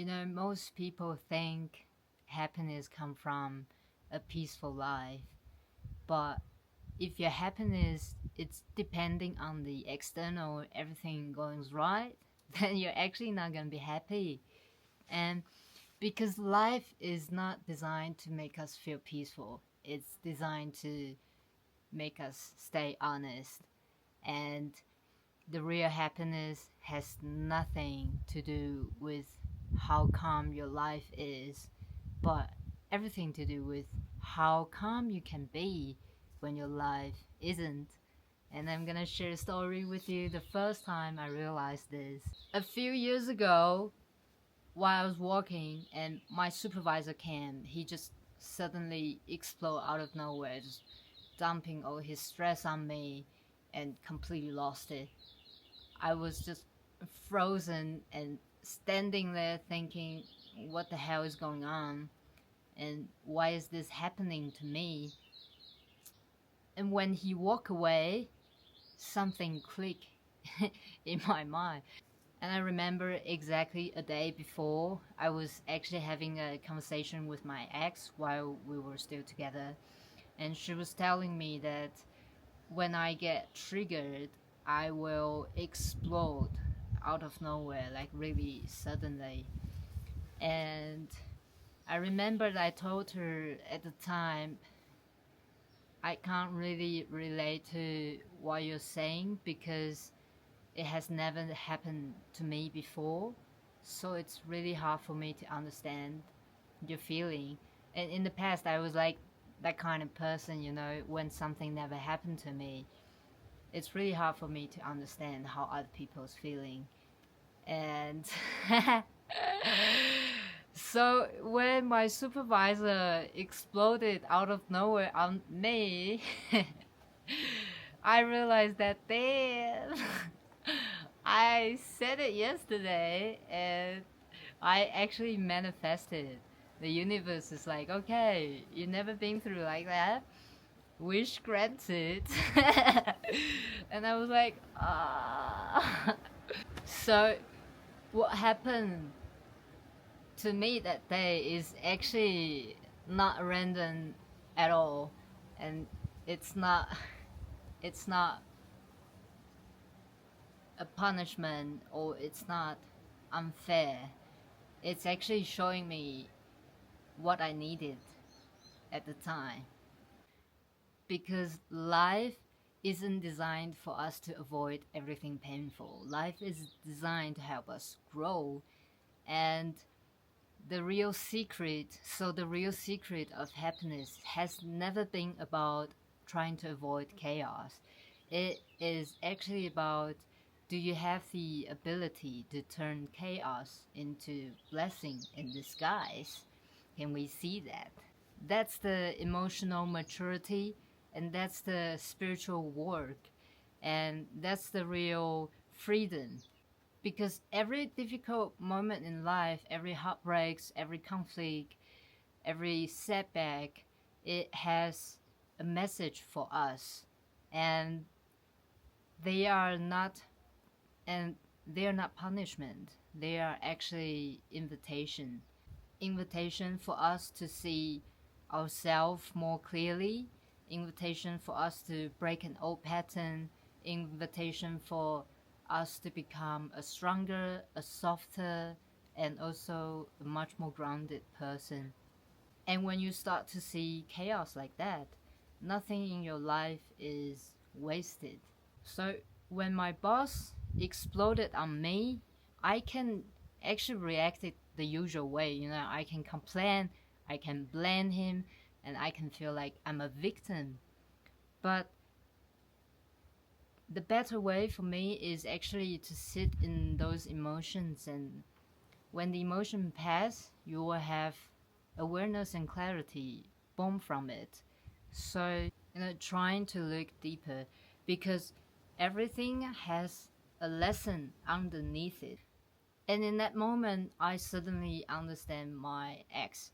Most people think happiness comes from a peaceful life, but if your happiness it's depending on the external everything going right, then you're actually not gonna be happy. And because life is not designed to make us feel peaceful, it's designed to make us stay honest. And the real happiness has nothing to do with how calm your life is, but everything to do with how calm you can be when your life isn't. And I'm gonna share a story with you the first time I realized this. A few years ago, while I was walking and my supervisor came, he just suddenly exploded out of nowhere, just dumping all his stress on me and completely lost it. I was just frozen and standing there thinking, what the hell is going on? And why is this happening to me? And when he walked away, something clicked in my mind. And I remember exactly a day before, I was actually having a conversation with my ex while we were still together. And she was telling me that when I get triggered, I will explode out of nowhere, like really suddenly. And I remembered I told her at the time, I can't really relate to what you're saying because it has never happened to me before. So it's really hard for me to understand your feeling. And in the past, I was like that kind of person, when something never happened to me, it's really hard for me to understand how other people's feeling. And so when my supervisor exploded out of nowhere on me, I realized that damn, I said it yesterday and I actually manifested. The universe is like, okay, you've never been through like that. Wish granted. And I was like, ah. So what happened to me that day is actually not random at all, and it's not a punishment, or it's not unfair. It's actually showing me what I needed at the time, because life isn't designed for us to avoid everything painful. Life is designed to help us grow. And the real secret of happiness has never been about trying to avoid chaos. It is actually about, do you have the ability to turn chaos into blessing in disguise? Can we see that? That's the emotional maturity, and that's the spiritual work, and that's the real freedom. Because every difficult moment in life, every heartbreaks, every conflict, every setback, it has a message for us. And they are not and they are not punishment. They are actually invitation for us to see ourselves more clearly, invitation for us to break an old pattern, invitation for us to become a stronger, a softer, and also a much more grounded person. And when you start to see chaos like that, nothing in your life is wasted. So when my boss exploded on me, I can actually react it the usual way. I can complain, I can blame him, and I can feel like I'm a victim. But the better way for me is actually to sit in those emotions, and when the emotion pass, you will have awareness and clarity born from it. So, trying to look deeper, because everything has a lesson underneath it. And in that moment, I suddenly understand my ex.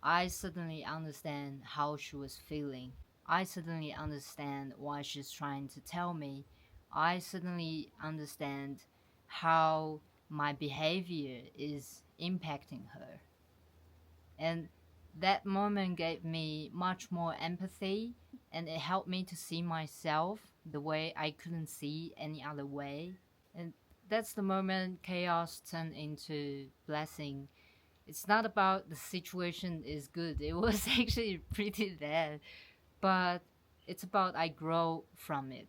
I suddenly understand how she was feeling. I suddenly understand why she's trying to tell me. I suddenly understand how my behavior is impacting her. And that moment gave me much more empathy, and it helped me to see myself the way I couldn't see any other way. And that's the moment chaos turned into blessing. It's not about the situation is good. It was actually pretty bad, but it's about I grow from it,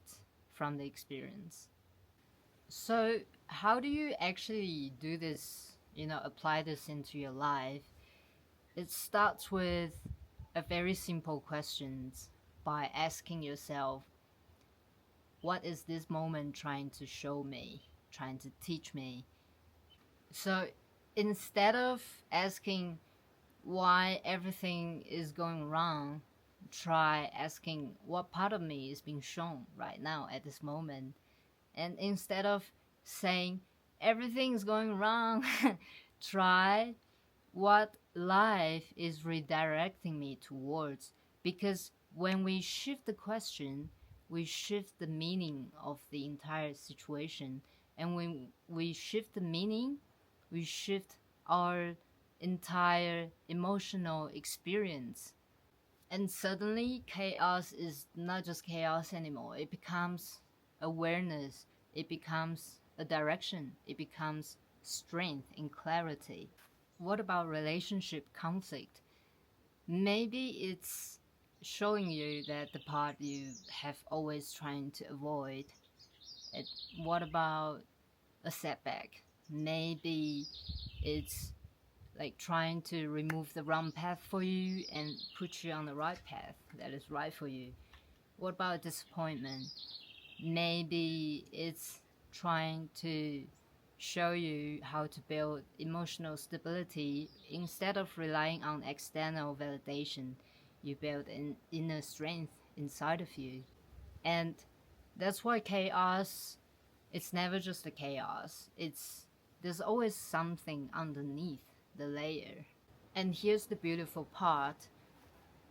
from the experience. So, how do you actually do this, apply this into your life? It starts with a very simple question by asking yourself, what is this moment trying to show me, trying to teach me? So instead of asking why everything is going wrong, try asking what part of me is being shown right now at this moment. And instead of saying everything is going wrong, try what life is redirecting me towards. Because when we shift the question, we shift the meaning of the entire situation. And when we shift the meaning, we shift our entire emotional experience. And suddenly, chaos is not just chaos anymore. It becomes awareness, it becomes a direction, it becomes strength and clarity. What about relationship conflict? Maybe it's showing you that the part you have always trying to avoid. What about a setback? Maybe it's like trying to remove the wrong path for you and put you on the right path that is right for you. What about disappointment? Maybe it's trying to show you how to build emotional stability instead of relying on external validation. You build an inner strength inside of you. And that's why chaos, it's never just a chaos. There's always something underneath the layer. And here's the beautiful part.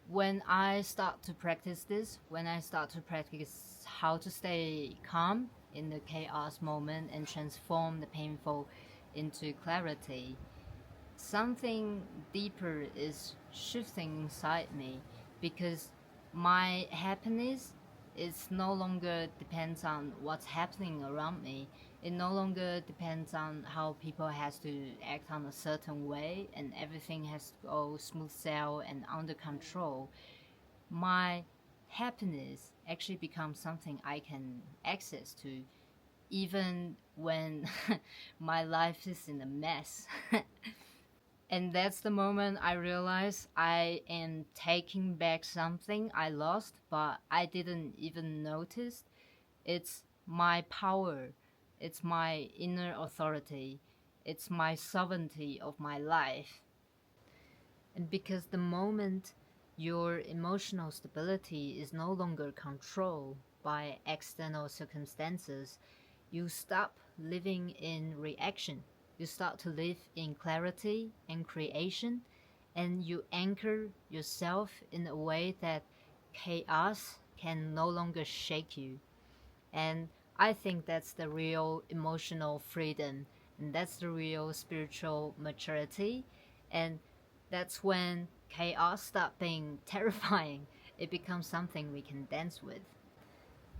When I start to practice this, when I start to practice how to stay calm in the chaos moment and transform the painful into clarity, something deeper is shifting inside me, because my happiness is no longer depends on what's happening around me. It no longer depends on how people has to act on a certain way and everything has to go smooth sail and under control. My happiness actually becomes something I can access to even when my life is in a mess. And that's the moment I realize I am taking back something I lost, but I didn't even notice. It's my power. It's my inner authority. It's my sovereignty of my life. And because the moment your emotional stability is no longer controlled by external circumstances, you stop living in reaction. You start to live in clarity and creation, and you anchor yourself in a way that chaos can no longer shake you. And I think that's the real emotional freedom, and that's the real spiritual maturity. And that's when chaos stops being terrifying. It becomes something we can dance with.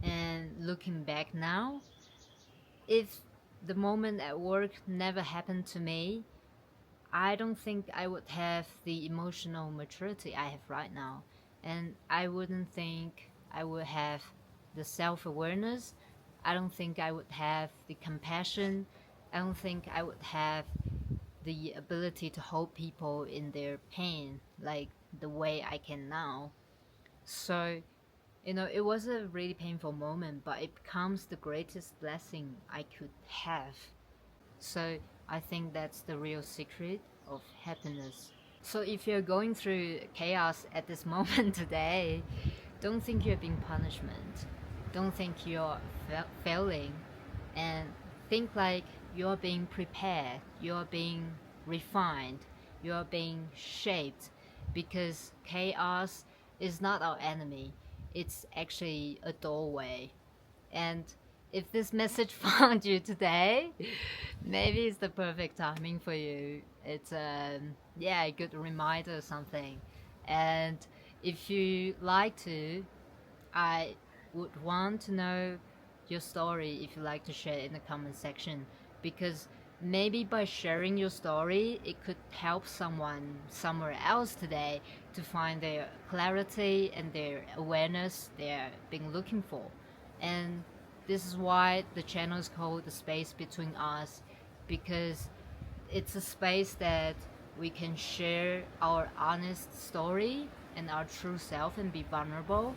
And looking back now, if the moment at work never happened to me, I don't think I would have the emotional maturity I have right now. And I wouldn't think I would have the self awareness. I don't think I would have the compassion. I don't think I would have the ability to hold people in their pain like the way I can now. So, it was a really painful moment, but it becomes the greatest blessing I could have. So I think that's the real secret of happiness. So if you're going through chaos at this moment today, don't think you're being punishment. Don't think you're failing, and think like you're being prepared, you're being refined, you're being shaped, because chaos is not our enemy. It's actually a doorway, and if this message found you today, maybe it's the perfect timing for you. It's yeah, a good reminder or something. And if you like to, I would want to know your story if you like to share in the comment section, because maybe by sharing your story it could help someone somewhere else today to find their clarity and their awareness they're been looking for. And this is why the channel is called The Space Between Us, because it's a space that we can share our honest story and our true self and be vulnerable.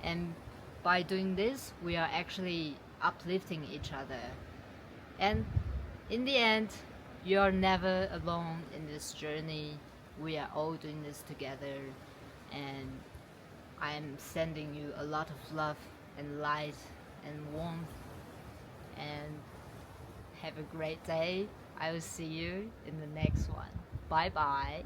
And by doing this, we are actually uplifting each other. And in the end, you are never alone in this journey. We are all doing this together. And I am sending you a lot of love and light and warmth. And have a great day. I will see you in the next one. Bye bye.